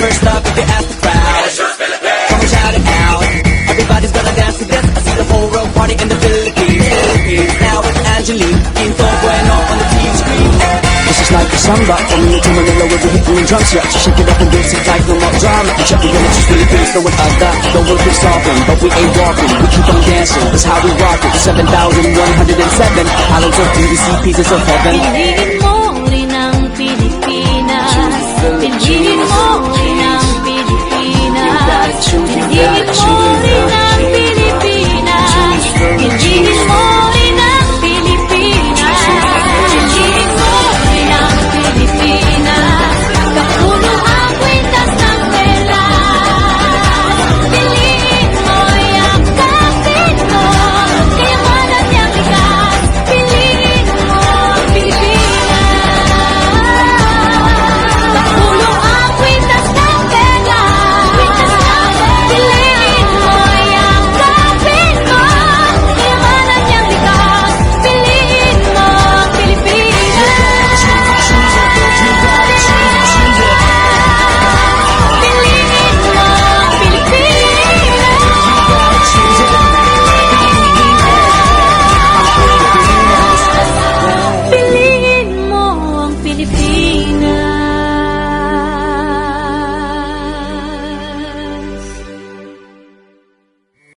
first up if you ask the crowd. Come and shout it out. Everybody's gonna dance to this. I see the whole world party in the Philippines. Now it's Angelique, Quinto Bueno on the TV screen. This is like a samba, coming into Manila with the hitting and drums. Yeah, shake it up and dance it tight, no more drama. And check the minutes, just Philippines, know what I got. The world is solving, but we ain't walking. We keep on dancing, that's how we rock it. 7,107 islands of beauty, see pieces of heaven.